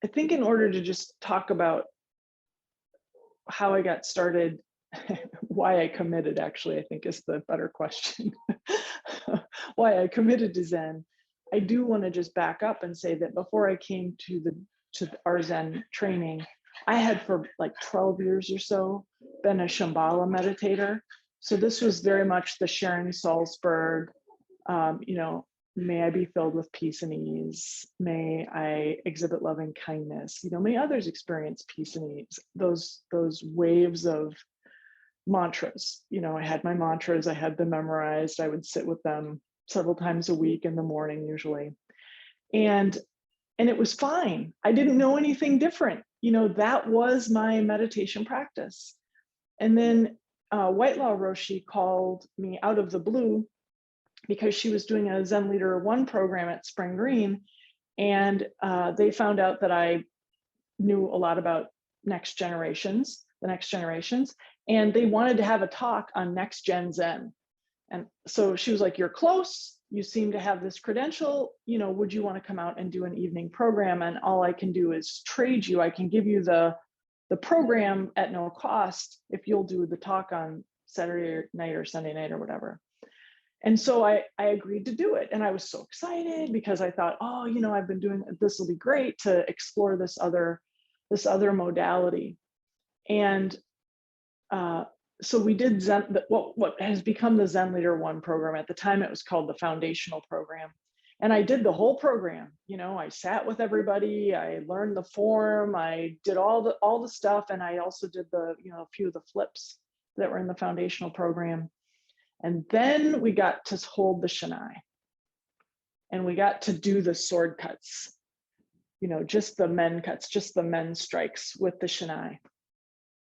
I think in order to just talk about how I got started, why I committed actually, I think is the better question. Why I committed to Zen. I do want to just back up and say that before I came to our Zen training, I had for like 12 years or so been a Shambhala meditator. So this was very much the Sharon Salzberg, you know, may I be filled with peace and ease. May I exhibit loving kindness. You know, may others experience peace and ease. Those waves of mantras. You know, I had my mantras, I had them memorized. I would sit with them several times a week in the morning usually. And it was fine. I didn't know anything different. You know, that was my meditation practice. And then Whitelaw Roshi called me out of the blue because she was doing a Zen Leader 1 program at Spring Green. And they found out that I knew a lot about the next generations. And they wanted to have a talk on next gen Zen. And so she was like, you're close. You seem to have this credential. You know, would you want to come out and do an evening program? And all I can do is trade you. I can give you the program at no cost if you'll do the talk on Saturday night or Sunday night or whatever. And so I agreed to do it. And I was so excited because I thought, oh, you know, I've been doing, this will be great to explore this other modality. And so we did Zen, what has become the Zen Leader 1 program. At the time, it was called the Foundational Program. And I did the whole program. You know, I sat with everybody, I learned the form, I did all the stuff. And I also did a few of the flips that were in the Foundational Program. And then we got to hold the Shanai. And we got to do the sword cuts, you know, just the men cuts, just the men strikes with the Shanai.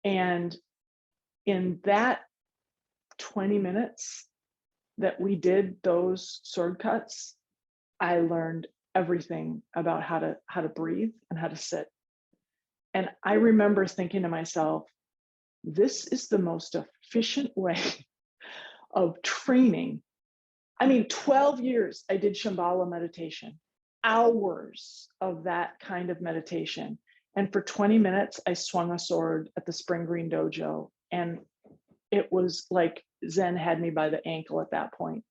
And in that 20 minutes that we did those sword cuts, I learned everything about how to breathe and how to sit. And I remember thinking to myself, this is the most efficient way of training. I mean, 12 years I did Shambhala meditation, hours of that kind of meditation. And for 20 minutes, I swung a sword at the Spring Green Dojo. And it was like Zen had me by the ankle at that point.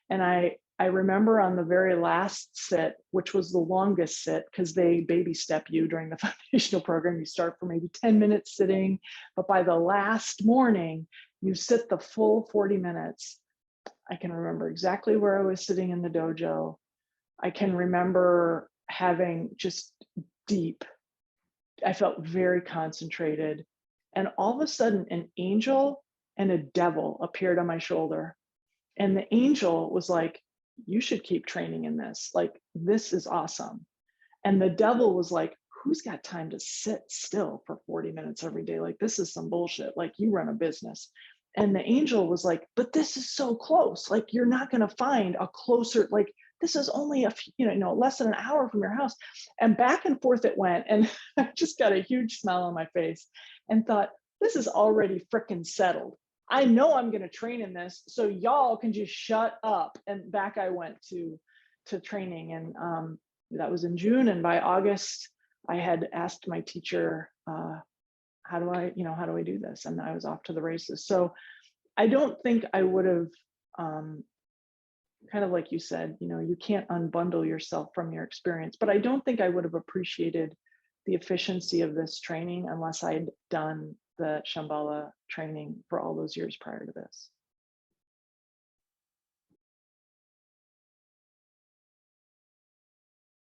And I remember on the very last sit, which was the longest sit, because they baby step you during the foundational program. You start for maybe 10 minutes sitting, but by the last morning, you sit the full 40 minutes. I can remember exactly where I was sitting in the dojo. I can remember having just I felt very concentrated. And all of a sudden, an angel and a devil appeared on my shoulder. And the angel was like, you should keep training in this. Like, this is awesome. And the devil was like, who's got time to sit still for 40 minutes every day? Like, this is some bullshit. Like, you run a business. And the angel was like, but this is so close. Like, you're not going to find a closer, like, this is only a few, less than an hour from your house. And back and forth it went. And I just got a huge smile on my face and thought, this is already freaking settled. I know I'm going to train in this, so y'all can just shut up. And back I went to training, and that was in June. And by August, I had asked my teacher, how do I do this? And I was off to the races. So I don't think I would have, kind of like you said, you can't unbundle yourself from your experience, but I don't think I would have appreciated the efficiency of this training unless I'd done the Shambhala training for all those years prior to this.